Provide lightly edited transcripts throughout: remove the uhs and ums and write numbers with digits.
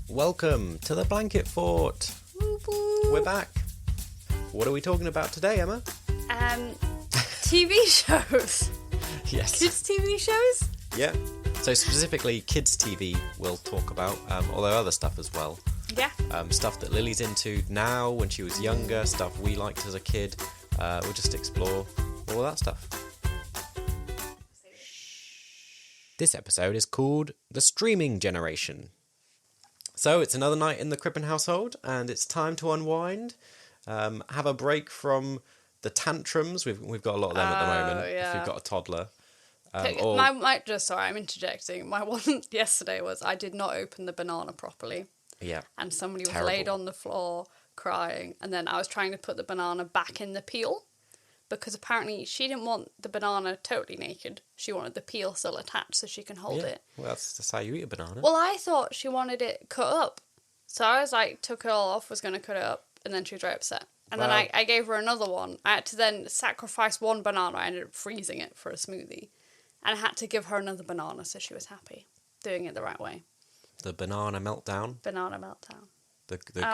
Welcome to the Blanket Fort. Woo-woo. We're back. What are we talking about today, Emma? TV shows. Yes. Kids TV shows? Yeah. So specifically kids TV we'll talk about, although other stuff as well. Yeah. Stuff that Lily's into now when she was younger, stuff we liked as a kid. We'll just explore all that stuff. This episode is called The Streaming Generation. So it's another night in the Crippen household and it's time to unwind, have a break from the tantrums. We've got a lot of them at the moment, yeah. if you've got a toddler. Sorry, I'm interjecting. My one yesterday was I did not open the banana properly. Yeah. And somebody was Terrible. laid on the floor crying. And then I was trying to put the banana back in the peel because apparently she didn't want the banana totally naked. She wanted the peel still attached so she can hold it. Well, that's how you eat a banana. Well, I thought she wanted it cut up. So I was like, took it all off, was going to cut it up. And then she was very upset. And then I gave her another one. I had to then sacrifice one banana. I ended up freezing it for a smoothie. And I had to give her another banana so she was happy. Doing it the right way. The banana meltdown. Banana meltdown.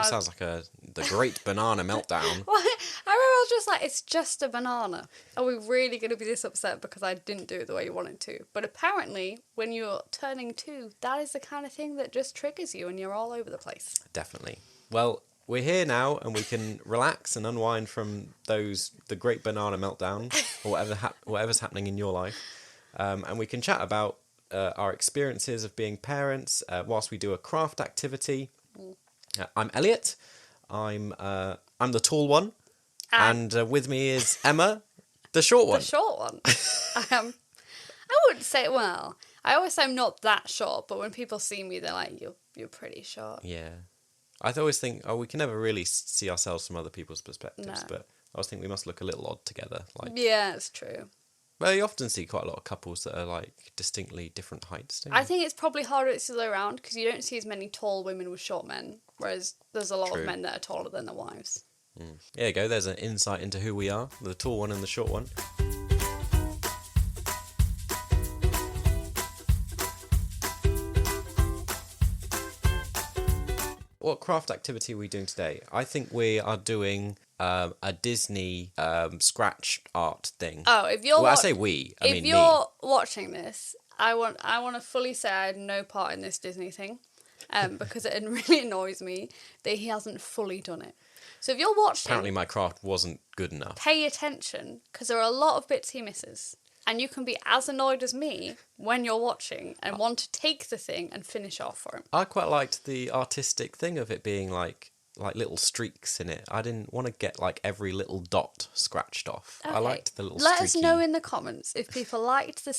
Sounds like the great banana meltdown. Well, I remember I was just like, it's just a banana. Are we really going to be this upset because I didn't do it the way you wanted to? But apparently, when you're turning 2, that is the kind of thing that just triggers you and you're all over the place. Definitely. Well, we're here now and we can relax and unwind from the great banana meltdown or whatever's happening in your life. And we can chat about our experiences of being parents whilst we do a craft activity. I'm Elliot. I'm the tall one, and with me is Emma, the short one. The short one. I wouldn't say. Well, I always say I'm not that short, but when people see me, they're like, "You're pretty short." Yeah, I always think, we can never really see ourselves from other people's perspectives, No. but I always think we must look a little odd together. Yeah, it's true. Well, you often see quite a lot of couples that are like distinctly different heights. Don't you? I think it's probably harder it's the other way around because you don't see as many tall women with short men, whereas there's a lot of men that are taller than their wives. There you go. There's an insight into who we are, the tall one and the short one. What craft activity are we doing today? I think we are doing a Disney scratch art thing. Oh, if you're I say we. I mean if you're me. watching this, I want to fully say I had no part in this Disney thing, because it really annoys me that he hasn't fully done it. So if you're watching, Apparently my craft wasn't good enough. pay attention because there are a lot of bits he misses. And you can be as annoyed as me when you're watching and want to take the thing and finish off for him. I quite liked the artistic thing of it being like little streaks in it. I didn't want to get like every little dot scratched off. Okay. I liked the little Let streaky... us know in the comments if people liked the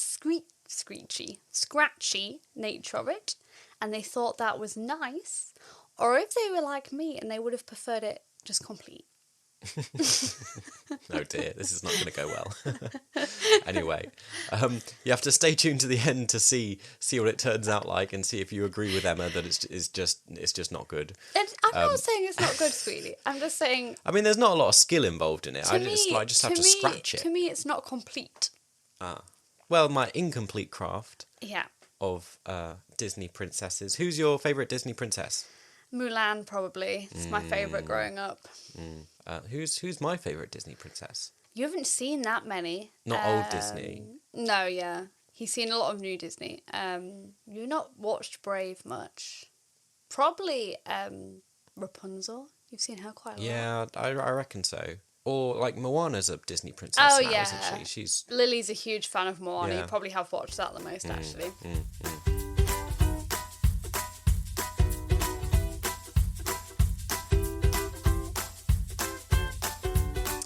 scratchy nature of it and they thought that was nice, or if they were like me and they would have preferred it just complete. Oh dear, this is not going to go well. Anyway, you have to stay tuned to the end to see what it turns out like and see if you agree with Emma that it's just not good. And I'm not saying it's not good, sweetie. I'm just saying. I mean, there's not a lot of skill involved in it. I just have to scratch it. To me, it's not complete. Well, my incomplete craft. Yeah. Of Disney princesses. Who's your favourite Disney princess? Mulan, probably. It's my favourite growing up. Who's my favourite Disney princess? You haven't seen that many. Not old Disney. No, yeah. He's seen a lot of new Disney. You've not watched Brave much. Probably Rapunzel. You've seen her quite a lot. Yeah, I reckon so. Or like Moana's a Disney princess now, yeah. isn't she? Lily's a huge fan of Moana. Yeah. You probably have watched that the most, actually.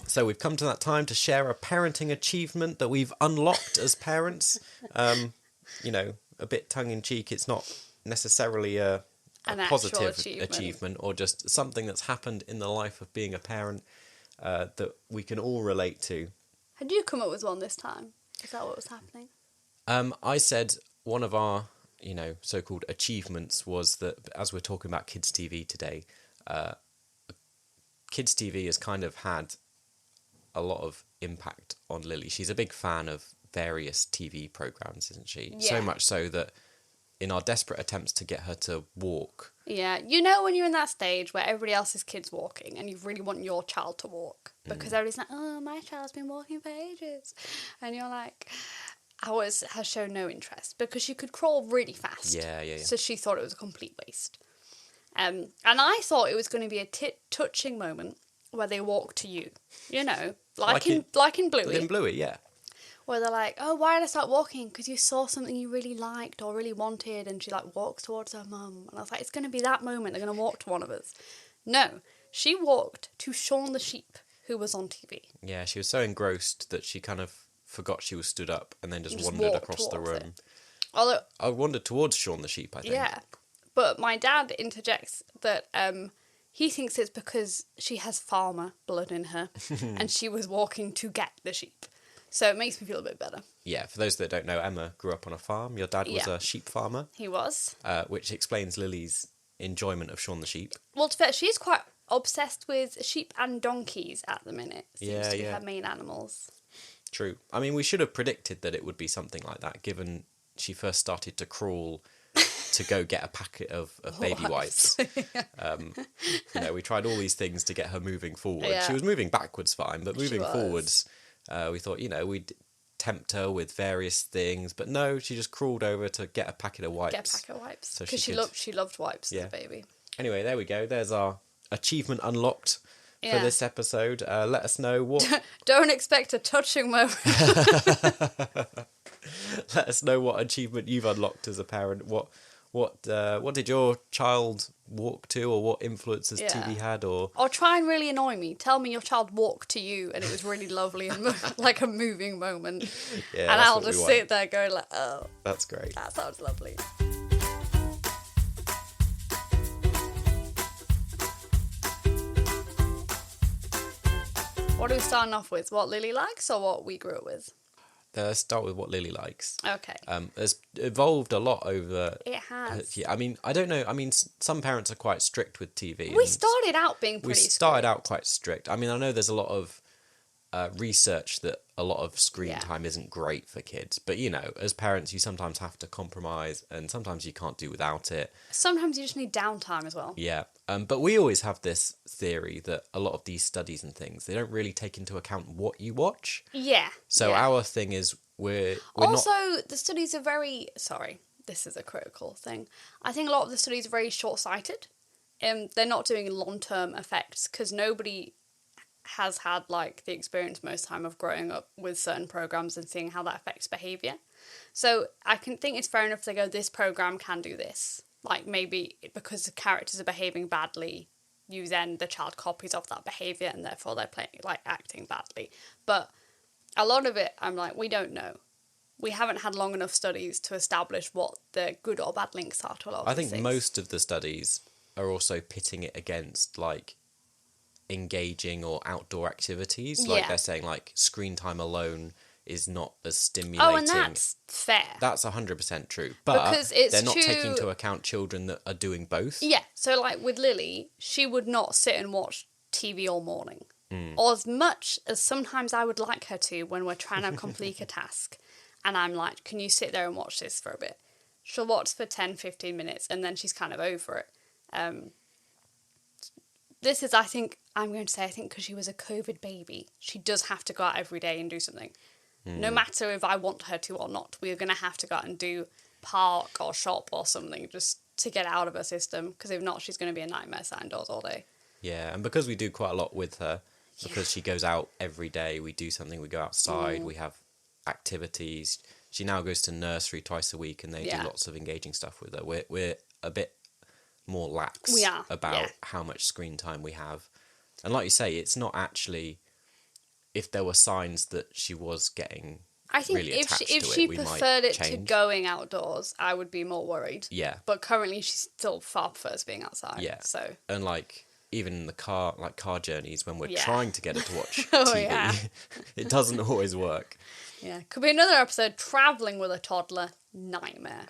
So we've come to that time to share a parenting achievement that we've unlocked as parents. A bit tongue-in-cheek. It's not necessarily a positive achievement or just something that's happened in the life of being a parent that we can all relate to. Had you come up with one this time? Is that what was happening? I said one of our, so-called achievements was that, as we're talking about kids' TV today, kids' TV has kind of had a lot of impact on Lily. She's a big fan of various TV programs, isn't she? Yeah. So much so that in our desperate attempts to get her to walk. Yeah, you know when you're in that stage where everybody else's kid's walking and you really want your child to walk because everybody's like, oh, my child's been walking for ages. And you're like, ours has shown no interest because she could crawl really fast. Yeah. So she thought it was a complete waste. And I thought it was going to be a touching moment where they walk to you, you know, like in Bluey. In Bluey, yeah. Where they're like, oh, why did I start walking? Because you saw something you really liked or really wanted, and she like walks towards her mum. And I was like, it's going to be that moment. They're going to walk to one of us. No, she walked to Shaun the sheep, who was on TV. Yeah, she was so engrossed that she kind of forgot she was stood up and then just wandered across the room. Although I wandered towards Shaun the sheep, I think. Yeah, but my dad interjects that he thinks it's because she has farmer blood in her, and she was walking to get the sheep. So it makes me feel a bit better. Yeah, for those that don't know, Emma grew up on a farm. Your dad was a sheep farmer. He was. Which explains Lily's enjoyment of Shaun the sheep. Well, to be fair, she's quite obsessed with sheep and donkeys at the minute. Seems to be her main animals. True. I mean, we should have predicted that it would be something like that, given she first started to crawl to go get a packet of baby wipes. We tried all these things to get her moving forward. Yeah. She was moving backwards fine, but moving forwards... we thought, we'd tempt her with various things, but no, she just crawled over to get a packet of wipes. Because she loved wipes as a baby. Anyway, there we go. There's our achievement unlocked for this episode. Let us know what... Don't expect a touching moment. Let us know what achievement you've unlocked as a parent. What did your child walk to, or what influences TV had, or try and really annoy me. Tell me your child walked to you and it was really lovely and like a moving moment. Yeah, and I'll just sit there going like, oh, that's great. That sounds lovely. What are we starting off with? What Lily likes or what we grew up with? Let's start with what Lily likes. Okay. It's evolved a lot over... It has. I mean, I don't know. I mean, some parents are quite strict with TV. We started out being pretty strict. We started out quite strict. I mean, I know there's a lot of research that a lot of screen time isn't great for kids. But, as parents, you sometimes have to compromise, and sometimes you can't do without it. Sometimes you just need downtime as well. Yeah. But we always have this theory that a lot of these studies and things, they don't really take into account what you watch. Yeah. So our thing is we're also, the studies are very... Sorry, this is a critical thing. I think a lot of the studies are very short-sighted. They're not doing long-term effects because nobody has had the experience most time of growing up with certain programs and seeing how that affects behaviour. So I can think it's fair enough if they go, this program can do this. Maybe because the characters are behaving badly, the child copies off that behaviour and therefore they're acting badly. But a lot of it, I'm like, we don't know. We haven't had long enough studies to establish what the good or bad links are to a lot of these things. Most of the studies are also pitting it against engaging or outdoor activities. They're saying screen time alone is not as stimulating. Oh, and that's fair. That's 100% true. But because they're not taking into account children that are doing both. Yeah. So with Lily, she would not sit and watch TV all morning. Or as much as sometimes I would like her to when we're trying to complete a task. And I'm like, can you sit there and watch this for a bit? She'll watch for 10, 15 minutes and then she's kind of over it. This is, I think because she was a COVID baby, she does have to go out every day and do something. No matter if I want her to or not, we're going to have to go out and do park or shop or something just to get out of her system. Because if not, she's going to be a nightmare sat indoors all day. Yeah, and because we do quite a lot with her, because she goes out every day, we do something, we go outside, we have activities. She now goes to nursery twice a week and they do lots of engaging stuff with her. We're a bit more lax about how much screen time we have. And like you say, it's not actually... If there were signs that she was getting really attached to it, if she preferred it to going outdoors, I would be more worried. Yeah. But currently she still far prefers being outside. Yeah. So. And even in the car, car journeys, when we're trying to get her to watch TV, it doesn't always work. Yeah. Could be another episode, travelling with a toddler, nightmare.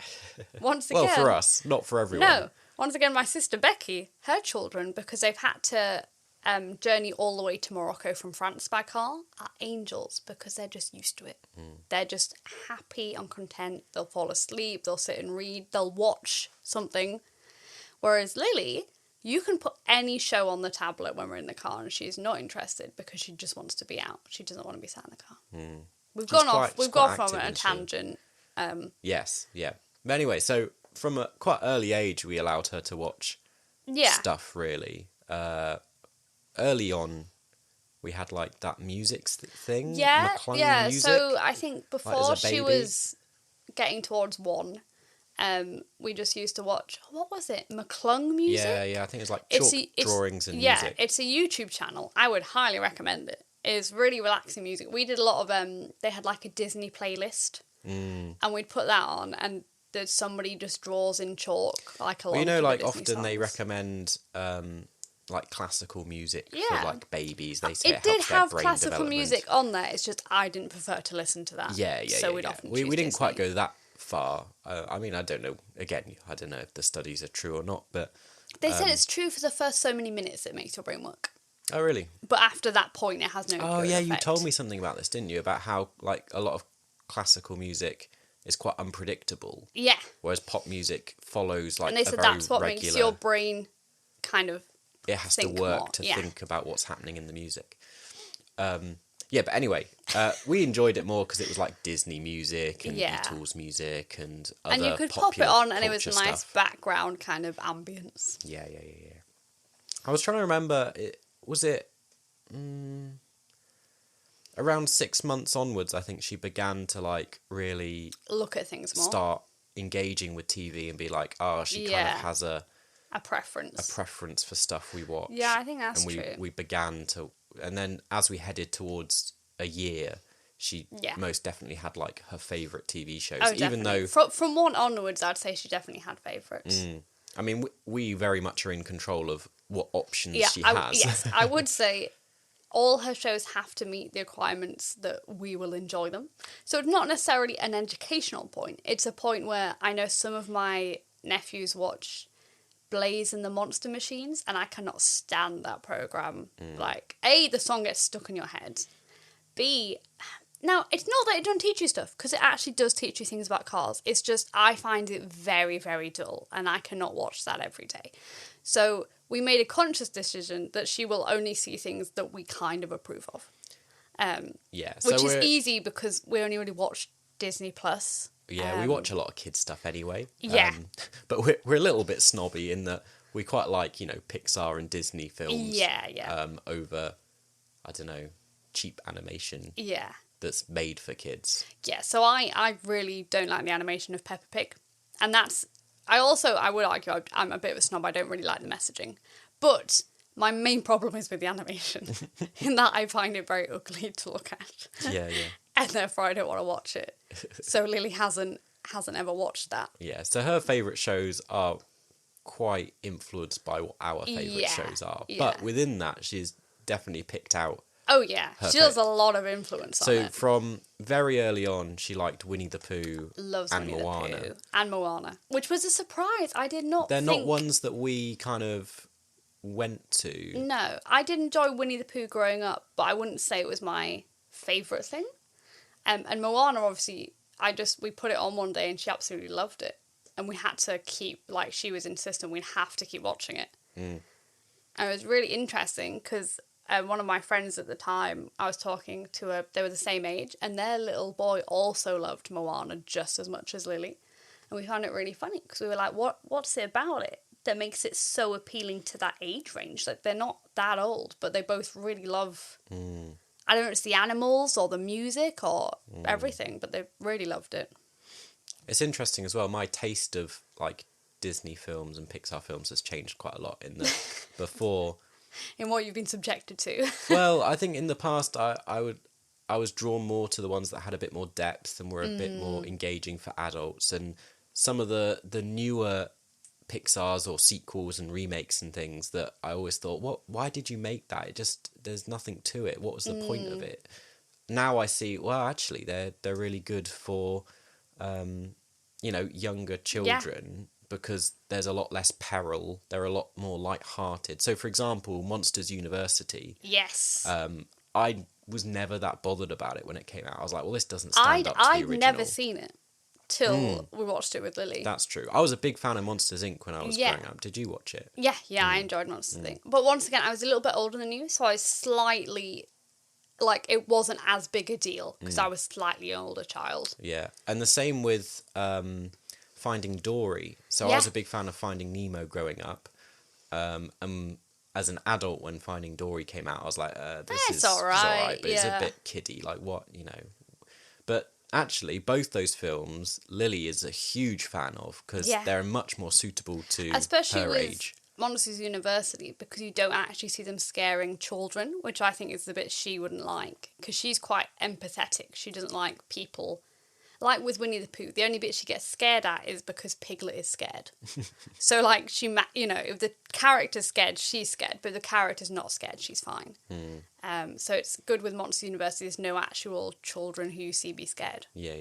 Once again. Well, for us, not for everyone. No. Once again, my sister Becky, her children, because they've had to journey all the way to Morocco from France by car are angels because they're just used to it. They're just happy and content. They'll fall asleep, they'll sit and read, they'll watch something. Whereas Lily, you can put any show on the tablet when we're in the car and she's not interested because she just wants to be out. She doesn't want to be sat in the car. We've gone off on a tangent. Yes, yeah. But anyway, so from a quite early age, we allowed her to watch stuff, really. Early on, we had, like, that music thing. Yeah, McClung yeah. music. So I think before like, she was getting towards 1, we just used to watch, what was it? McClung music? Yeah, I think it's like chalk drawings and music. Yeah, it's a YouTube channel. I would highly recommend it. It's really relaxing music. We did a lot of, they had like a Disney playlist, and we'd put that on, and there's somebody just draws in chalk, like a lot. Well, you know, like, Disney often songs. they recommend, like, classical music for, like, babies. They say it did helps their have brain classical development. music on there. It's just I didn't prefer to listen to that. Yeah. So we'd often choose we didn't quite Disney. go that far. I mean, I don't know. Again, I don't know if the studies are true or not, but they said it's true for the first so many minutes it makes your brain work. oh, really? But after that point, it has no. Oh, yeah. You effect. told me something about this, didn't you? About how, like, a lot of classical music is quite unpredictable. Yeah. Whereas pop music follows, like, And they said that's what makes your brain kind of. It has to work more. to think about what's happening in the music. Yeah, but anyway, we enjoyed it more because it was like Disney music and Beatles music and other and you could pop it on and it was a nice background kind of ambience. Yeah. I was trying to remember, was it around 6 months onwards, I think she began to, like, really look at things more. Start engaging with TV and be like, she kind of has a preference for stuff we watch. Yeah, I think that's true. And we began to, and then as we headed towards a year, she most definitely had, like, her favourite TV shows. Oh, even definitely. though from 1 onwards, I'd say she definitely had favourites. I mean, we very much are in control of what options she has. Yes, I would say all her shows have to meet the requirements that we will enjoy them. So it's not necessarily an educational point. It's a point where I know some of my nephews watch Blaze and the Monster Machines, and I cannot stand that program. Like, A, the song gets stuck in your head. B, now, it's not that it doesn't teach you stuff, because it actually does teach you things about cars. It's just, I find it very, very dull, and I cannot watch that every day. So we made a conscious decision that she will only see things that we kind of approve of. Which is easy because we only really watch Disney Plus. Yeah, we watch a lot of kids stuff anyway. Yeah. But we're a little bit snobby in that we quite like, you know, Pixar and Disney films. Yeah. Over, I don't know, cheap animation. Yeah. That's made for kids. Yeah, so I really don't like the animation of Peppa Pig. And that's... I would argue I'm a bit of a snob. I don't really like the messaging. But my main problem is with the animation. In that I find it very ugly to look at. Yeah. And therefore I don't want to watch it. So Lily hasn't ever watched that. Yeah, so her favourite shows are quite influenced by what our favourite shows are. Yeah. But within that, she's definitely picked out... Oh, yeah. She has a lot of influence on it. So from very early on, she liked Winnie the Pooh and Moana. The Pooh and Moana, which was a surprise. I did not They're not ones that we kind of went to. No, I did enjoy Winnie the Pooh growing up, but I wouldn't say it was my favourite thing. And Moana, obviously, we put it on one day and she absolutely loved it. And we had to keep, like, she was insistent we'd have to keep watching it. And it was really interesting because... one of my friends at the time, I was talking to they were the same age, and their little boy also loved Moana just as much as Lily. And we found it really funny, because we were like, what's it about it that makes it so appealing to that age range? Like, they're not that old, but they both really love, I don't know if it's the animals or the music or everything, but they really loved it. It's interesting as well, my taste of, like, Disney films and Pixar films has changed quite a lot in that before... In what you've been subjected to. Well, I think in the past I was drawn more to the ones that had a bit more depth and were a bit more engaging for adults. And some of the newer Pixars or sequels and remakes and things that I always thought, why did you make that? There's nothing to it. What was the point of it? Now I see, well, actually they're really good for younger children. because there's a lot less peril. They're a lot more light-hearted. So, for example, Monsters University. Yes. I was never that bothered about it when it came out. I was like, well, this doesn't stand up to the original. I'd never seen it till we watched it with Lily. That's true. I was a big fan of Monsters Inc. when I was growing up. Did you watch it? Yeah, I enjoyed Monsters Inc. But once again, I was a little bit older than you, so I was slightly... Like, it wasn't as big a deal, because I was slightly older child. Yeah, and the same with Finding Dory. So I was a big fan of Finding Nemo growing up. And as an adult, when Finding Dory came out, I was like, this is alright, but it's a bit kiddie, like what, you know. But actually, both those films, Lily is a huge fan of, because they're much more suitable to especially her with age. Monsters University, because you don't actually see them scaring children, which I think is the bit she wouldn't like, because she's quite empathetic. She doesn't like people. Like with Winnie the Pooh, the only bit she gets scared at is because Piglet is scared. So, like, if the character's scared, she's scared, but if the character's not scared, she's fine. So it's good with Monsters University, there's no actual children who you see be scared. Yeah.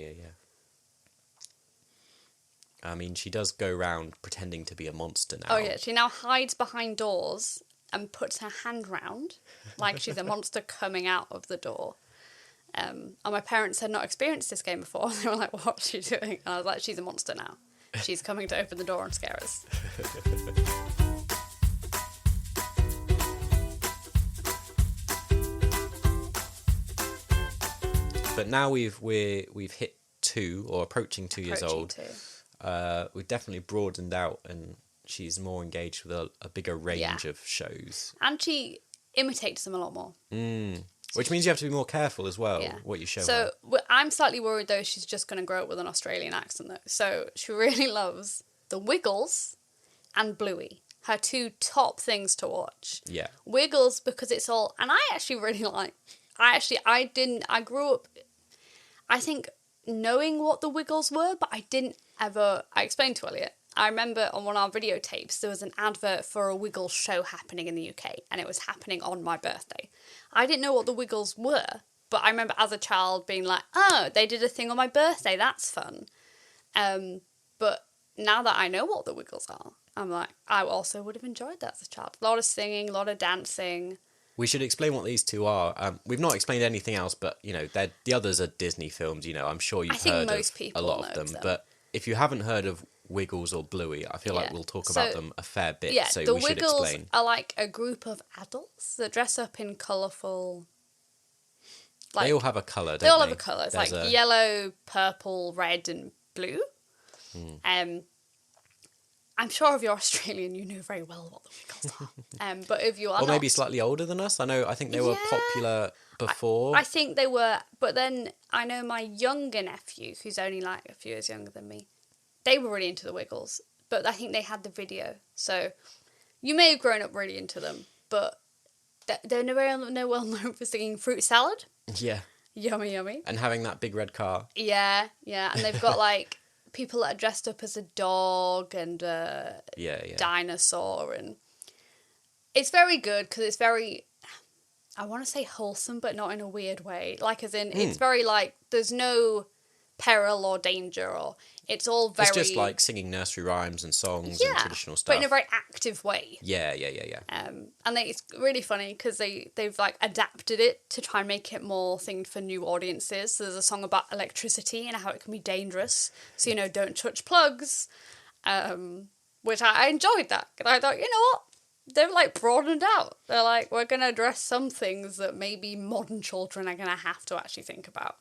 I mean, she does go around pretending to be a monster now. Oh, yeah, she now hides behind doors and puts her hand round like she's a monster coming out of the door. And my parents had not experienced this game before. They were like, what's she doing? And I was like, she's a monster now. She's coming to open the door and scare us. But now we've hit 2 or approaching 2 years old. We've definitely broadened out, and she's more engaged with a bigger range of shows. And she imitates them a lot more. Which means you have to be more careful as well what you show her. So I'm slightly worried, though, she's just going to grow up with an Australian accent, though. So she really loves The Wiggles and Bluey, her 2 top things to watch. Yeah. Wiggles, because it's all... And I actually really like... I grew up, I think, knowing what The Wiggles were, but I didn't ever... I explained to Elliot. I remember on one of our videotapes, there was an advert for a Wiggles show happening in the UK, and it was happening on my birthday. I didn't know what the Wiggles were, but I remember as a child being like, oh, they did a thing on my birthday, that's fun. But now that I know what the Wiggles are, I'm like, I also would have enjoyed that as a child. A lot of singing, a lot of dancing. We should explain what these 2 are. We've not explained anything else, but, the others are Disney films, I'm sure you've heard of a lot of them. But if you haven't heard of Wiggles or Bluey, I feel like we'll talk about them a fair bit, so we should explain. The Wiggles are like a group of adults that dress up in colourful... they all have a colour, don't they? They all have a colour. It's like yellow, purple, red and blue. I'm sure if you're Australian, you know very well what the Wiggles are. But if you are or maybe slightly older than us. I think they were popular before. I think they were, but then I know my younger nephew, who's only like a few years younger than me, they were really into the Wiggles, but I think they had the video. So you may have grown up really into them, but they're well known for singing Fruit Salad. Yeah. Yummy, yummy. And having that big red car. Yeah. And they've got like people that are dressed up as a dog and a dinosaur. And it's very good because it's very, I want to say wholesome, but not in a weird way. Like as in, it's very like, there's no peril or danger, or it's all very... It's just like singing nursery rhymes and songs and traditional stuff. But in a very active way. Yeah. And it's really funny because they've like adapted it to try and make it more themed for new audiences. So there's a song about electricity and how it can be dangerous. So, don't touch plugs. Which I enjoyed that. And I thought, you know what? They've like broadened out. They're like, we're going to address some things that maybe modern children are going to have to actually think about.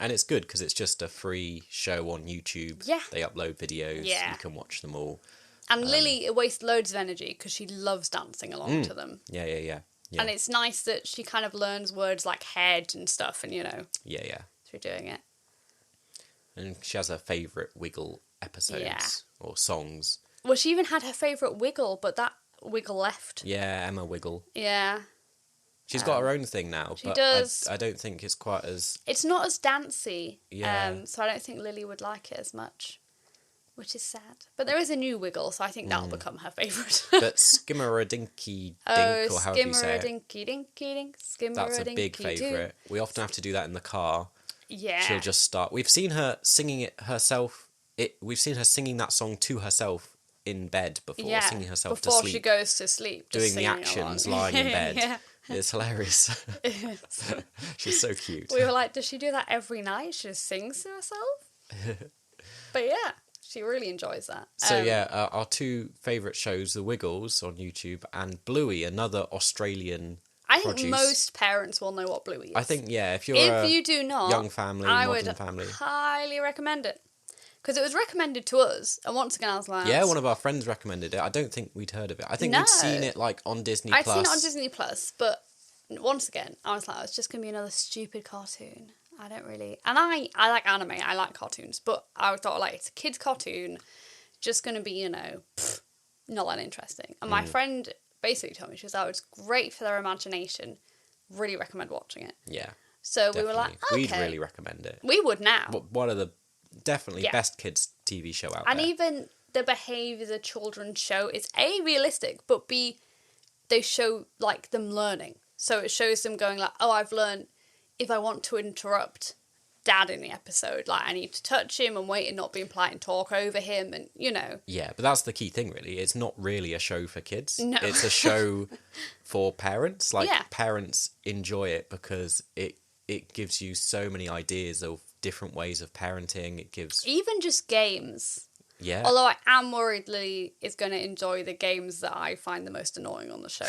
And it's good because it's just a free show on YouTube. Yeah. They upload videos. Yeah. You can watch them all. And Lily wastes loads of energy because she loves dancing along to them. Yeah. And it's nice that she kind of learns words like head and stuff and, Yeah. through doing it. And she has her favourite Wiggle episodes or songs. Well, she even had her favourite Wiggle, but that Wiggle left. Yeah, Emma Wiggle. Yeah. She's got her own thing now, but does. I don't think it's quite as... It's not as dancey, so I don't think Lily would like it as much, which is sad. But there is a new Wiggle, so I think that'll become her favourite. But Skimmer-a-dinky-dink, or how do you say it? Skimmer-a-dinky-dinky-dink, Skimmer-a-dinky-doo. That's a big favourite. We often have to do that in the car. Yeah. She'll just start... We've seen her singing it herself we've seen her singing that song to herself in bed before, singing herself to before sleep. she goes to sleep. Doing the actions, lying in bed. Yeah. It's hilarious. She's so cute. We were like, does she do that every night? She just sings to herself? But yeah, she really enjoys that. So our two favourite shows, The Wiggles on YouTube and Bluey, another Australian I think produce. most parents will know what Bluey is. I think, if you're you do not, young family, I modern would family. highly recommend it. Because it was recommended to us, and once again I was like... Yeah, one of our friends recommended it. I don't think we'd heard of it. I think we'd seen it like on Disney+. I'd seen it on Disney+, but once again, I was like, it's just going to be another stupid cartoon. I don't really... And I like anime, I like cartoons, but I thought, like, it's a kid's cartoon, just going to be, not that interesting. And my friend basically told me, she was like, it's great for their imagination, really recommend watching it. Yeah. So definitely. We were like, okay. We'd really recommend it. We would now. One of the definitely best kids TV show out there. And even the behaviour the children show is A, realistic, but B, they show like them learning. So it shows them going like, oh, I've learned if I want to interrupt Dad in the episode, like I need to touch him and wait and not be polite and talk over him, and Yeah, but that's the key thing, really. It's not really a show for kids. No. It's a show for parents. Parents enjoy it because it gives you so many ideas of different ways of parenting. It gives... Even just games. Yeah. Although I am worried Lily is going to enjoy the games that I find the most annoying on the show.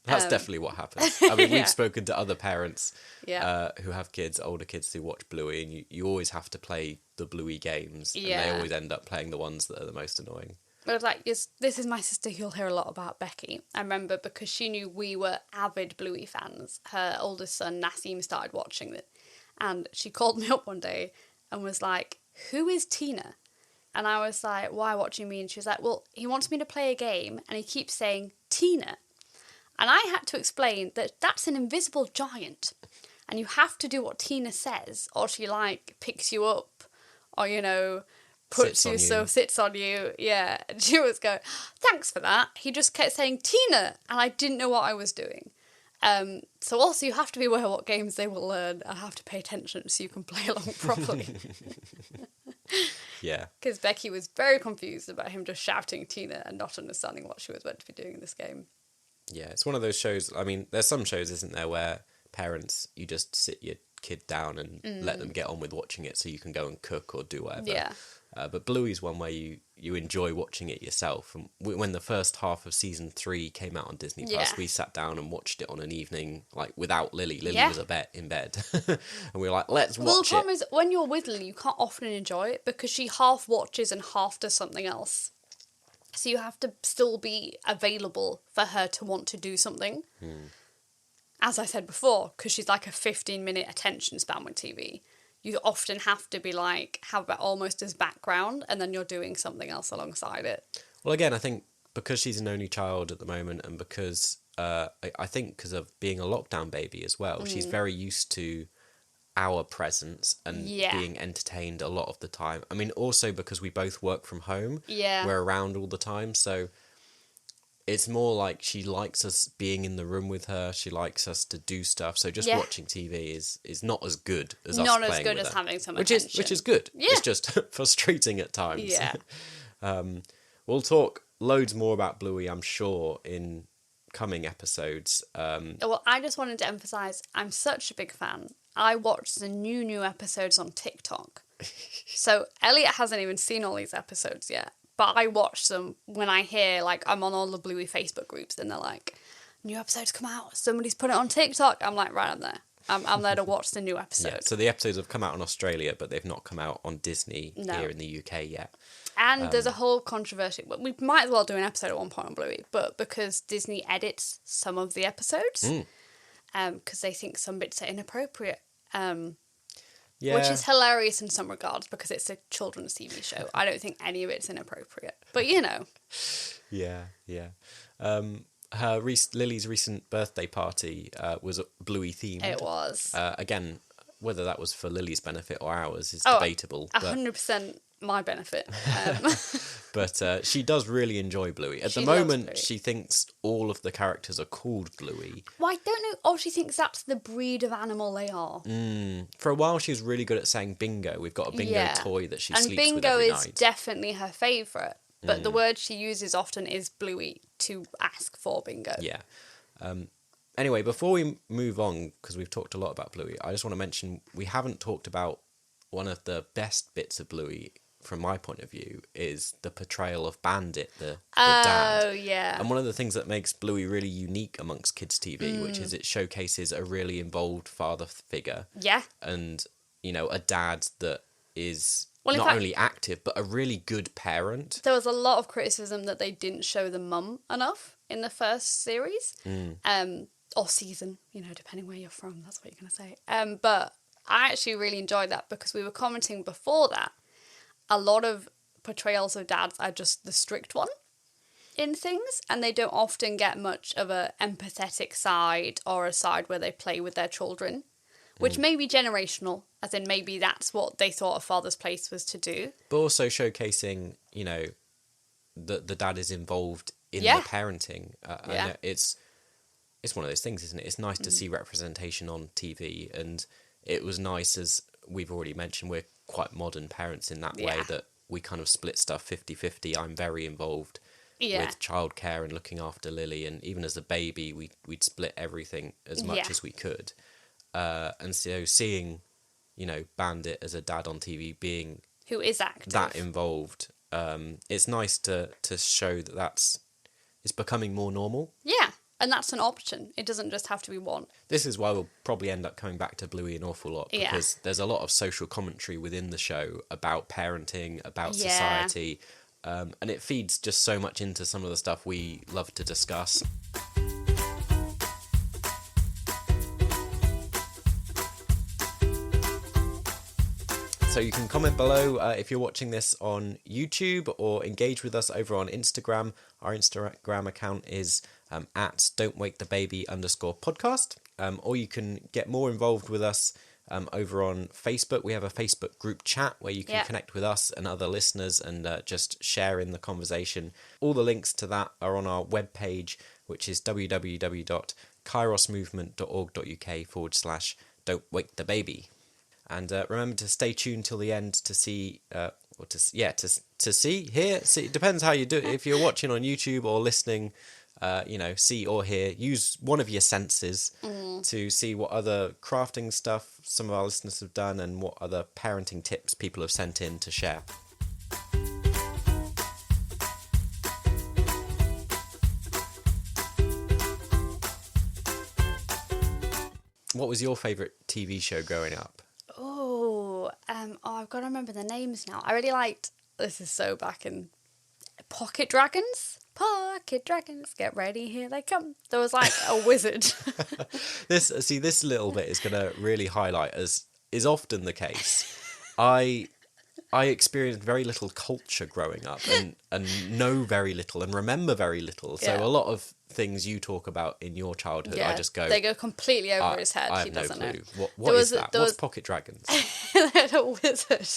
That's definitely what happens. I mean, we've spoken to other parents who have kids, older kids who watch Bluey, and you always have to play the Bluey games, and they always end up playing the ones that are the most annoying. But like, this is my sister. You'll hear a lot about Becky. I remember because she knew we were avid Bluey fans. Her oldest son, Nassim, started watching it. And she called me up one day and was like, who is Tina? And I was like, why, what do you mean? She was like, well, he wants me to play a game and he keeps saying Tina. And I had to explain that that's an invisible giant. And you have to do what Tina says, or she like picks you up, or, sits on you. Yeah. And she was going, thanks for that. He just kept saying Tina. And I didn't know what I was doing. So also you have to be aware what games they will learn and have to pay attention so you can play along properly. Yeah. Because Becky was very confused about him just shouting Tina and not understanding what she was meant to be doing in this game. Yeah, it's one of those shows. I mean, there's some shows, isn't there, where parents, you just sit your kid down and let them get on with watching it so you can go and cook or do whatever. Yeah. But Bluey's one where you enjoy watching it yourself. And when the first half of season 3 came out on Disney Plus, we sat down and watched it on an evening, like without Lily. Lily was in bed, and we were like, "Let's watch it." Well, the problem is when you're with Lily, you can't often enjoy it because she half watches and half does something else. So you have to still be available for her to want to do something. As I said before, because she's like a 15-minute attention span with TV. You often have to be like, have that almost as background, and then you're doing something else alongside it. Well, again, I think because she's an only child at the moment, and because I think because of being a lockdown baby as well, she's very used to our presence and being entertained a lot of the time. I mean, also because we both work from home, we're around all the time, so it's more like she likes us being in the room with her. She likes us to do stuff. So just watching TV is not as good as us playing with her. Not as good as having some attention. Which is good. Yeah. It's just frustrating at times. Yeah. We'll talk loads more about Bluey, I'm sure, in coming episodes. Well, I just wanted to emphasise, I'm such a big fan. I watch the new episodes on TikTok. So Elliot hasn't even seen all these episodes yet. But I watch them when I hear, like, I'm on all the Bluey Facebook groups and they're like, new episodes come out, somebody's put it on TikTok. I'm like, right, I'm there. I'm there to watch the new episode. Yeah, so the episodes have come out in Australia, but they've not come out on Disney here in the UK yet. And there's a whole controversy. We might as well do an episode at one point on Bluey, but because Disney edits some of the episodes, because they think some bits are inappropriate. Which is hilarious in some regards because it's a children's TV show. I don't think any of it's inappropriate. But, Yeah. Lily's recent birthday party was Bluey themed. It was. Again, whether that was for Lily's benefit or ours is debatable. 100% my benefit. But she does really enjoy Bluey. At the She loves moment, Bluey. she thinks all of the characters are called Bluey. Well, I don't know. Oh, she thinks that's the breed of animal they are. For a while, she was really good at saying bingo. We've got a bingo toy that she and sleeps with bingo every is night. definitely her favourite. But the word she uses often is Bluey to ask for bingo. Yeah. Anyway, before we move on, because we've talked a lot about Bluey, I just want to mention we haven't talked about one of the best bits of Bluey, from my point of view, is the portrayal of Bandit, the dad. Oh, yeah. And one of the things that makes Bluey really unique amongst kids' TV, which is it showcases a really involved father figure. Yeah. And, you know, a dad that is Well, in not fact, only active, but a really good parent. there was a lot of criticism that they didn't show the mum enough in the first series. Or season, you know, depending where you're from, that's what you're going to say. But I actually really enjoyed that because we were commenting before that. A lot of portrayals of dads are just the strict one in things, and they don't often get much of a empathetic side or a side where they play with their children, which may be generational, as in maybe that's what they thought a father's place was to do. But also showcasing, you know, that the dad is involved in the parenting. And it's one of those things, isn't it? It's nice to see representation on TV, and it was nice, as we've already mentioned, we're quite modern parents in that way, that we kind of split stuff 50-50. I'm very involved with childcare and looking after Lily, and even as a baby, we'd split everything as much as we could. And so seeing, you know, Bandit as a dad on TV being who is active, that involved, it's nice to show that it's becoming more normal. Yeah. And that's an option. It doesn't just have to be one. This is why we'll probably end up coming back to Bluey an awful lot, because there's a lot of social commentary within the show about parenting, about society, and it feeds just so much into some of the stuff we love to discuss. So you can comment below if you're watching this on YouTube, or engage with us over on Instagram. Our Instagram account is at don'twakethebaby_podcast. Or you can get more involved with us over on Facebook. We have a Facebook group chat where you can connect with us and other listeners and just share in the conversation. All the links to that are on our webpage, which is www.kairosmovement.org.uk/don'twakethebaby. And remember to stay tuned till the end to see, it depends how you do it. If you're watching on YouTube or listening, see or hear, use one of your senses to see what other crafting stuff some of our listeners have done and what other parenting tips people have sent in to share. What was your favourite TV show growing up? I've got to remember the names now. I really liked, this is so back in, Pocket Dragons. Pocket Dragons, get ready, here they come. There was like a wizard. This little bit is going to really highlight, as is often the case. I experienced very little culture growing up and know very little and remember very little. So a lot of things you talk about in your childhood, I just go... They go completely over his head. I He have doesn't no clue. know. What is that? What's Pocket Dragons? They're a wizard.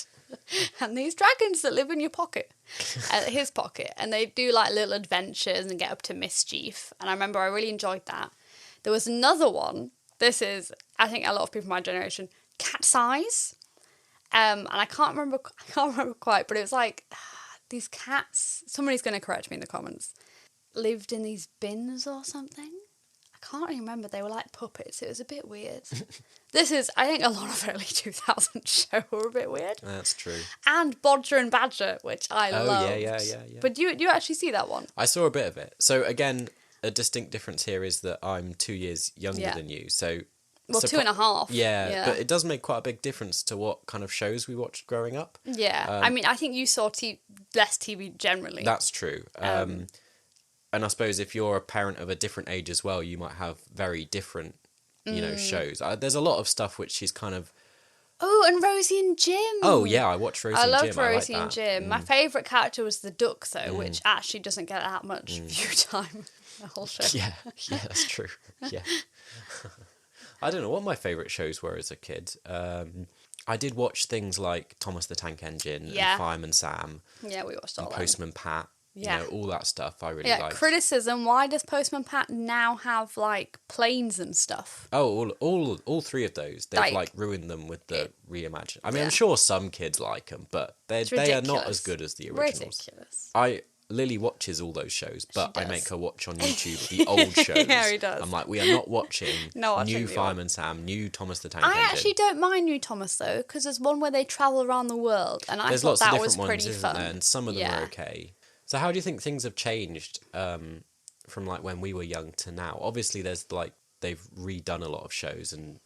And these dragons that live in your pocket, his pocket, and they do like little adventures and get up to mischief. And I remember I really enjoyed that. There was another one. This is, I think, a lot of people in my generation, Cat's Eyes. And I can't remember quite, but it was like these cats. Somebody's going to correct me in the comments. Lived in these bins or something. I can't really remember. They were like puppets. It was a bit weird. This is, I think, a lot of early 2000 show were a bit weird. That's true. And Bodger and Badger, which I loved. Yeah. But do you actually see that one? I saw a bit of it. So again, a distinct difference here is that I'm 2 years younger than you. So 2.5. Yeah, but it does make quite a big difference to what kind of shows we watched growing up. Yeah, I mean, I think you saw less TV generally. That's true. And I suppose if you're a parent of a different age as well, you might have very different, shows. There's a lot of stuff which is kind of... Oh, and Rosie and Jim. Oh, yeah, I watched Rosie and Jim. I loved Rosie and Jim. My favourite character was the duck, though, which actually doesn't get that much view time in the whole show. Yeah, that's true. Yeah. I don't know what my favourite shows were as a kid. I did watch things like Thomas the Tank Engine Yeah. and Fireman Sam Yeah, we watched all and that. Postman Pat. Yeah. You know, all that stuff I really Yeah, liked. criticism. Why does Postman Pat now have, like, planes and stuff? Oh, all three of those. They've, Like, ruined them with the reimagined. I mean, yeah. I'm sure some kids like them, but they are not as good as the originals. Ridiculous. Lily watches all those shows, but I does. make her watch on YouTube the old shows. Yeah, he does. I'm like, we are not watching Not new watching Fireman Sam, new Thomas the Tank I Engine. actually don't mind New Thomas, though, because there's one where they travel around the world, and I There's thought lots of that different was ones, pretty isn't fun. there? And some of them are okay. So how do you think things have changed from like when we were young to now? Obviously, there's like they've redone a lot of shows and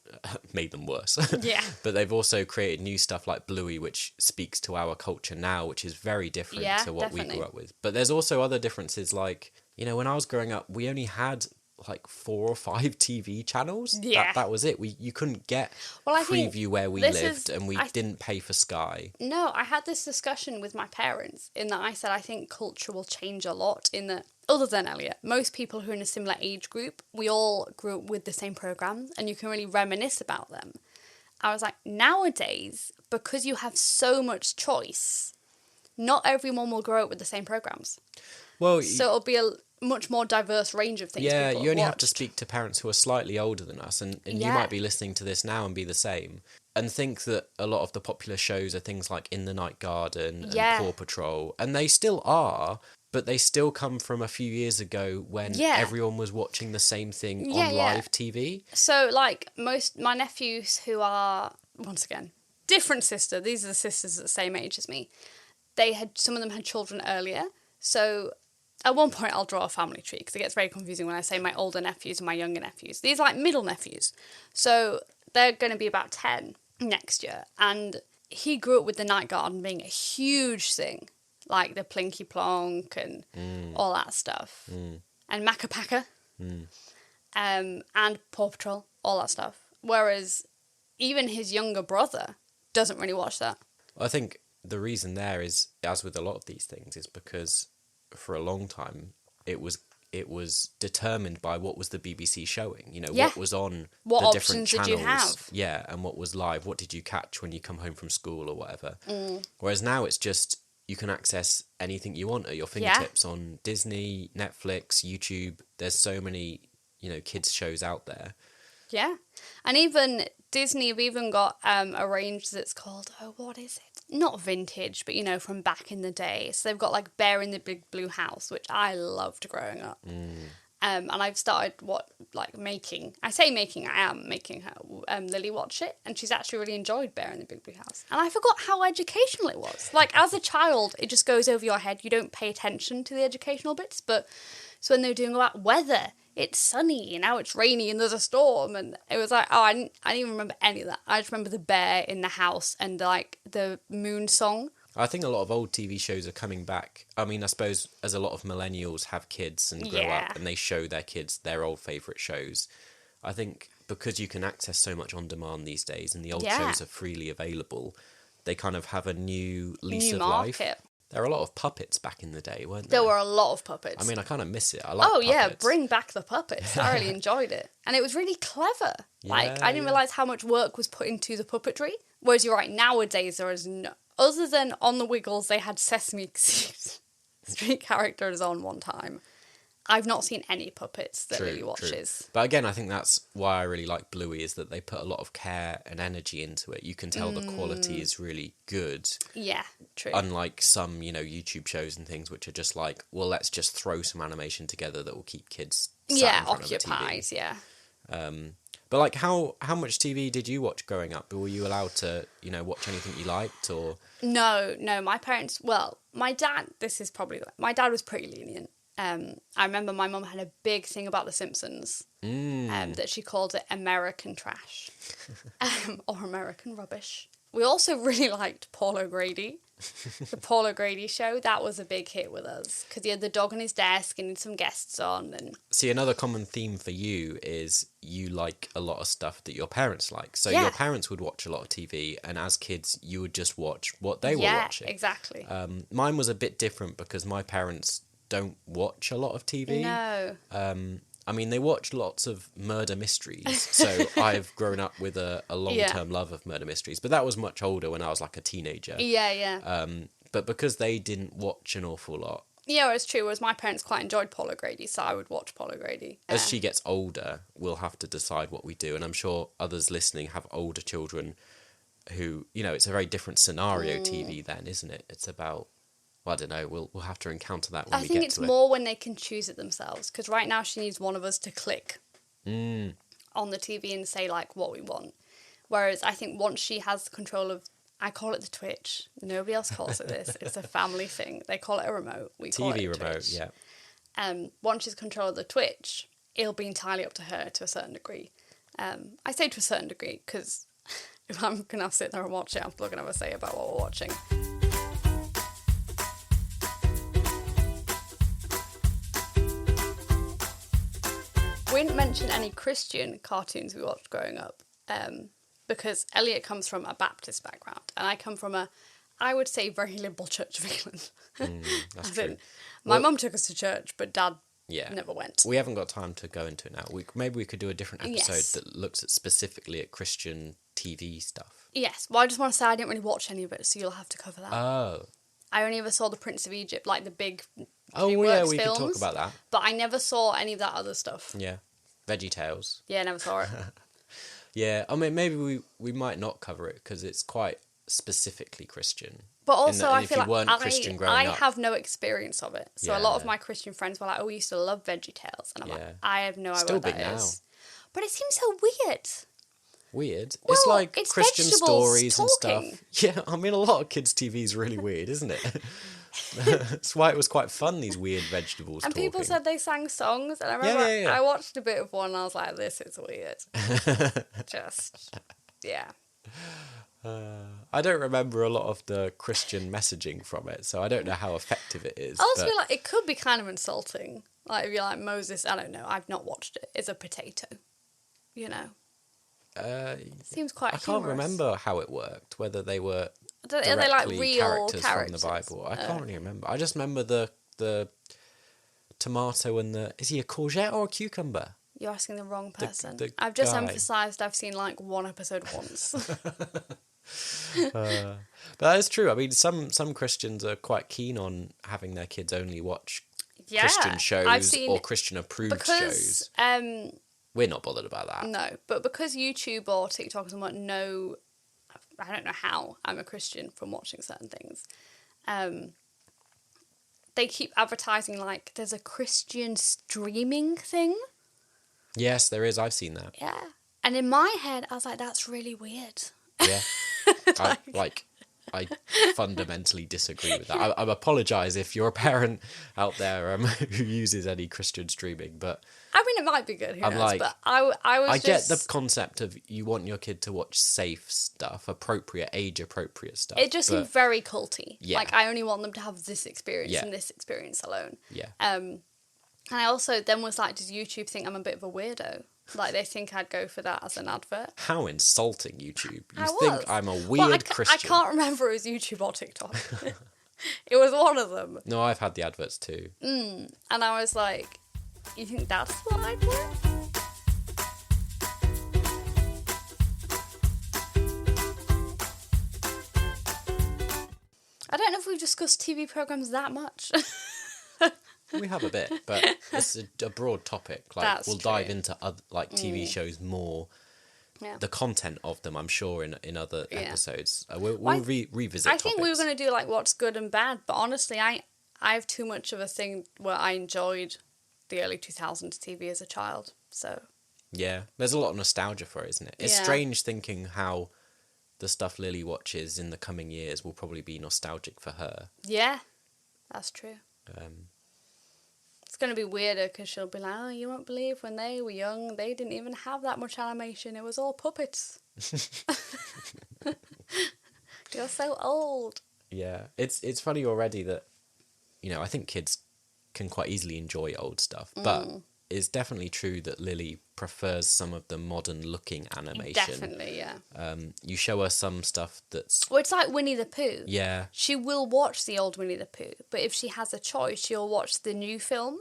made them worse. Yeah. But they've also created new stuff like Bluey, which speaks to our culture now, which is very different to what we grew up with. But there's also other differences, like, you know, when I was growing up, we only had like 4 or 5 TV channels. Yeah. That was it. You couldn't get I think Freeview where we lived, and we didn't pay for Sky. No, I had this discussion with my parents in that I said I think culture will change a lot in that, other than Elliot, most people who are in a similar age group, we all grew up with the same programs and you can really reminisce about them. I was like, nowadays, because you have so much choice, not everyone will grow up with the same programs. Well, so it'll be a much more diverse range of things. Yeah, you only have to watched. Speak to parents who are slightly older than us, and you might be listening to this now and be the same, and think that a lot of the popular shows are things like In the Night Garden and Paw Patrol, and they still are, but they still come from a few years ago when everyone was watching the same thing on live TV. So, like, my nephews who are, once again, different sister, these are the sisters at the same age as me, some of them had children earlier, so at one point I'll draw a family tree because it gets very confusing when I say my older nephews and my younger nephews. These are like middle nephews. So they're going to be about 10 next year. And he grew up with the Night Garden being a huge thing. Like the Plinky Plonk and all that stuff. And Macca Packa. And Paw Patrol, all that stuff. Whereas even his younger brother doesn't really watch that. I think the reason there is, as with a lot of these things, is because for a long time it was determined by what was the BBC showing, you know, what was on the different channels. Did you have? Yeah, and what was live, what did you catch when you come home from school or whatever. Whereas now it's just, you can access anything you want at your fingertips on Disney, Netflix, YouTube. There's so many, you know, kids shows out there. Yeah. And even Disney have even got a range that's called, what is it? Not vintage, but, you know, from back in the day. So they've got, like, Bear in the Big Blue House, which I loved growing up. And I've started, making. I say making, I am making her, Lily watch it. And she's actually really enjoyed Bear in the Big Blue House. And I forgot how educational it was. Like, as a child, it just goes over your head. You don't pay attention to the educational bits. But so when they were doing about weather, it's sunny, and now it's rainy, and there's a storm, and it was like, I didn't even remember any of that. I just remember the bear in the house and, like, the moon song. I think a lot of old TV shows are coming back. I mean, I suppose as a lot of millennials have kids and grow up, and they show their kids their old favourite shows, I think because you can access so much on demand these days, and the old shows are freely available, they kind of have a new lease of life. There were a lot of puppets back in the day, weren't there? There were a lot of puppets. I mean, I kind of miss it. I like puppets. Yeah, bring back the puppets. I really enjoyed it. And it was really clever. I didn't realise how much work was put into the puppetry. Whereas you're right, nowadays there is no... Other than on the Wiggles, they had Sesame Street characters on one time. I've not seen any puppets that Lily watches. True. But again, I think that's why I really like Bluey, is that they put a lot of care and energy into it. You can tell the quality is really good. Yeah, true. Unlike some, you know, YouTube shows and things which are just like, well, let's just throw some animation together that will keep kids sat in front occupied, of a TV. But like, how much TV did you watch growing up? Were you allowed to, you know, watch anything you liked, or? No, my parents, well, my dad was pretty lenient. I remember my mum had a big thing about The Simpsons, that she called it American trash, or American rubbish. We also really liked Paul O'Grady. The Paul O'Grady show, that was a big hit with us, because he had the dog on his desk and some guests on. And see, another common theme for you is you like a lot of stuff that your parents like. So your parents would watch a lot of TV, and as kids, you would just watch what they were watching. Yeah, exactly. Mine was a bit different because my parents don't watch a lot of TV. No. I mean, they watch lots of murder mysteries, so I've grown up with a long-term love of murder mysteries. But that was much older when I was like a teenager. Yeah. But because they didn't watch an awful lot. Yeah, it's true. Whereas my parents quite enjoyed Paul O'Grady, so I would watch Paul O'Grady. As she gets older, we'll have to decide what we do. And I'm sure others listening have older children who, you know, it's a very different scenario TV then, isn't it? It's about... Well, I don't know. We'll have to encounter that when we get to it. I think it's more when they can choose it themselves. Because right now she needs one of us to click on the TV and say, like, what we want. Whereas I think once she has control of... I call it the Twitch. Nobody else calls it this. It's a family thing. They call it a remote. We call it TV remote, Twitch. yeah. Once she's control of the Twitch, it'll be entirely up to her to a certain degree. I say to a certain degree because if I'm going to sit there and watch it, I'm still going to have a say about what we're watching. We didn't mention any Christian cartoons we watched growing up because Elliot comes from a Baptist background and I come from I would say, very liberal Church of England. That's true. My mum took us to church, but Dad never went. We haven't got time to go into it now. Maybe we could do a different episode that looks specifically at Christian TV stuff. Yes. Well, I just want to say I didn't really watch any of it, so you'll have to cover that. Oh. I only ever saw The Prince of Egypt, like the big we films, could talk about that. But I never saw any of that other stuff. Yeah. VeggieTales. Yeah, I never saw it. Yeah, I mean, maybe we might not cover it because it's quite specifically Christian. But also, I feel like I up, have no experience of it. So a lot of my Christian friends were like, oh, we used to love VeggieTales. And I'm like, I have no idea what that is. But it seems so weird. Weird? Well, it's like Christian stories talking. and stuff. Yeah, I mean, a lot of kids' TV is really weird, isn't it? That's why it was quite fun, these weird vegetables and talking. People said they sang songs. And I remember I watched a bit of one and I was like, this is weird. I don't remember a lot of the Christian messaging from it, so I don't know how effective it is. I also feel like it could be kind of insulting. Like, if you're like, Moses, I don't know, I've not watched it, is a potato. You know? It seems quite humorous. I can't remember how it worked, whether they were are they like real characters from the Bible. I can't really remember. I just remember the tomato and is he a courgette or a cucumber? You're asking the wrong person. The I've just guy. emphasised I've seen like one episode once. But that is true. I mean, some Christians are quite keen on having their kids only watch Christian shows or Christian approved shows. We're not bothered about that. No, but because YouTube or TikTok or something know, I don't know how I'm a Christian from watching certain things. They keep advertising like there's a Christian streaming thing. Yes, there is. I've seen that. Yeah. And in my head, I was like, that's really weird. Yeah. I fundamentally disagree with that. I apologise if you're a parent out there who uses any Christian streaming, but... I mean, it might be good, who knows, like, but I get the concept of you want your kid to watch safe stuff, age-appropriate stuff. It just seemed very culty. Yeah. Like, I only want them to have this experience and this experience alone. Yeah. And I also then was like, does YouTube think I'm a bit of a weirdo? Like, they think I'd go for that as an advert. How insulting, YouTube. You think I'm a weird Christian. I can't remember if it was YouTube or TikTok. It was one of them. No, I've had the adverts too. And I was like, you think that's what I'd do? I don't know if we've discussed TV programmes that much. We have a bit, but it's a broad topic. Like, we'll dive into other TV shows more. Yeah. The content of them, I'm sure, in other episodes. We'll revisit. I think we were going to do like what's good and bad, but honestly, I have too much of a thing where I enjoyed the early 2000s TV as a child. So yeah, there's a lot of nostalgia for it, isn't it? It's strange thinking how the stuff Lily watches in the coming years will probably be nostalgic for her. Yeah, that's true. It's going to be weirder because she'll be like, oh, you won't believe when they were young, they didn't even have that much animation. It was all puppets. You're so old. Yeah, it's funny already that, I think kids can quite easily enjoy old stuff, but it's definitely true that Lily prefers some of the modern-looking animation. Definitely, yeah. You show her some stuff that's... Well, it's like Winnie the Pooh. Yeah. She will watch the old Winnie the Pooh, but if she has a choice, she'll watch the new film.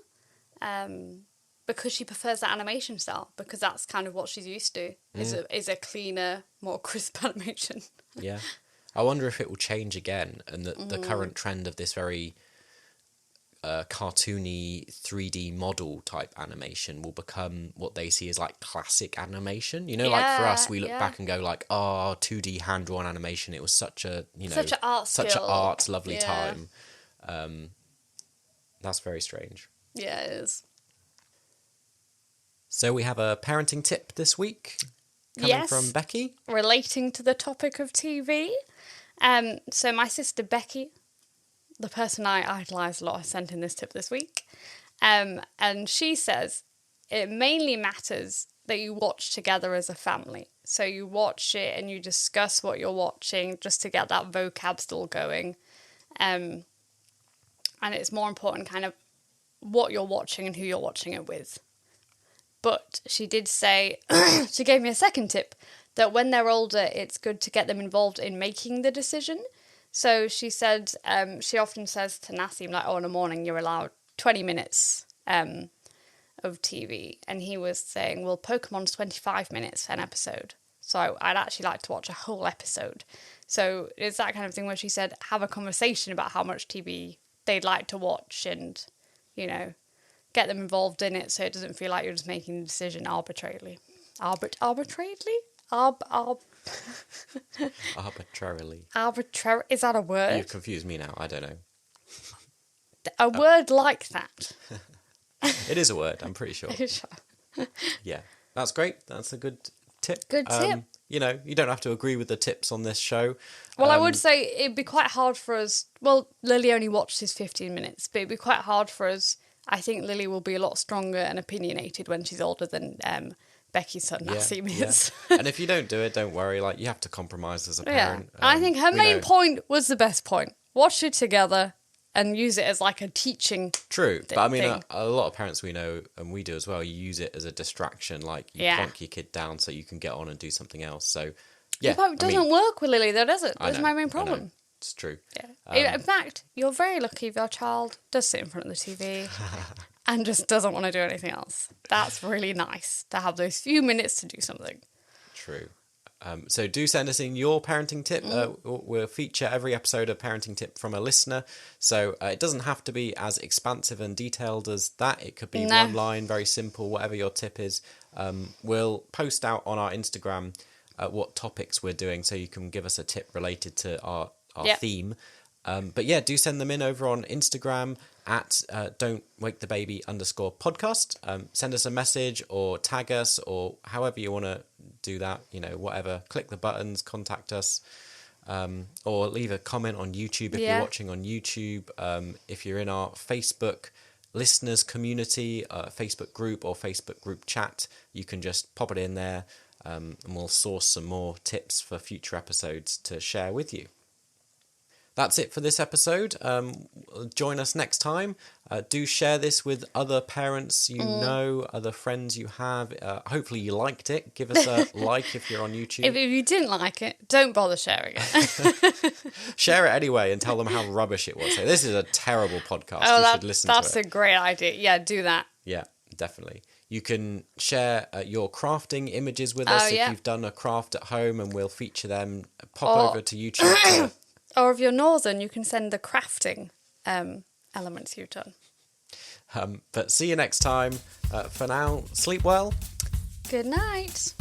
because she prefers that animation style, because that's kind of what she's used to, is a cleaner, more crisp animation. Yeah. I wonder if it will change again, and the current trend of this very cartoony 3D model type animation will become what they see as like classic animation. You know, like for us, we look back and go like, oh, 2D hand-drawn animation. It was such a, such an art such skill. an art, lovely time. That's very strange. Yeah, it is. So we have a parenting tip this week coming from Becky. Relating to the topic of TV. So my sister Becky, the person I idolise a lot, sent in this tip this week. And she says it mainly matters that you watch together as a family. So you watch it and you discuss what you're watching just to get that vocab still going. And it's more important kind of what you're watching and who you're watching it with. But she did say, she gave me a second tip, that when they're older, it's good to get them involved in making the decision. So she said, she often says to Nassim, like, in the morning, you're allowed 20 minutes of TV. And he was saying, well, Pokemon's 25 minutes an episode. So I'd actually like to watch a whole episode. So it's that kind of thing where she said, have a conversation about how much TV they'd like to watch and, you know, get them involved in it so it doesn't feel like you're just making the decision arbitrarily. Arbitrarily? Arbitrarily. Arbitrary? Is that a word? You've confused me now. I don't know. A word like that. It is a word, I'm pretty sure. Yeah, that's great. That's a good tip. Good tip. You know, you don't have to agree with the tips on this show. Well, I would say it'd be quite hard for us. Well, Lily only watched his 15 minutes, but it'd be quite hard for us. I think Lily will be a lot stronger and opinionated when she's older than Becky's son Nassim is. And if you don't do it, don't worry. Like, you have to compromise as a parent. I think her main point was the best point. Watch it together and use it as like a teaching. True, but I mean, a lot of parents we know, and we do as well, you use it as a distraction. Like, you plonk your kid down so you can get on and do something else. So, yeah. But it doesn't work with Lily, though, does it? That's my main problem. It's true. Yeah. In fact, you're very lucky if your child does sit in front of the TV and just doesn't want to do anything else. That's really nice to have those few minutes to do something. True. So do send us in your parenting tip. We'll feature every episode of parenting tip from a listener. So it doesn't have to be as expansive and detailed as that. It could be one line, very simple, whatever your tip is. We'll post out on our Instagram what topics we're doing, so you can give us a tip related to our theme. But yeah, do send them in over on Instagram at don'twakethebaby_podcast. Send us a message or tag us or however you want to do that, you know, whatever. Click the buttons, contact us, or leave a comment on YouTube if you're watching on YouTube. If you're in our Facebook listeners community, Facebook group or Facebook group chat, you can just pop it in there, and we'll source some more tips for future episodes to share with you. That's it for this episode. Join us next time. Do share this with other parents you know, other friends you have. Hopefully you liked it. Give us a like if you're on YouTube. If you didn't like it, don't bother sharing it. Share it anyway and tell them how rubbish it was. Say, this is a terrible podcast. You should listen to it. That's a great idea. Yeah, do that. Yeah, definitely. You can share your crafting images with us if you've done a craft at home, and we'll feature them. Pop over to YouTube. Or if you're northern, you can send the crafting elements you've done. But see you next time. For now, sleep well. Good night.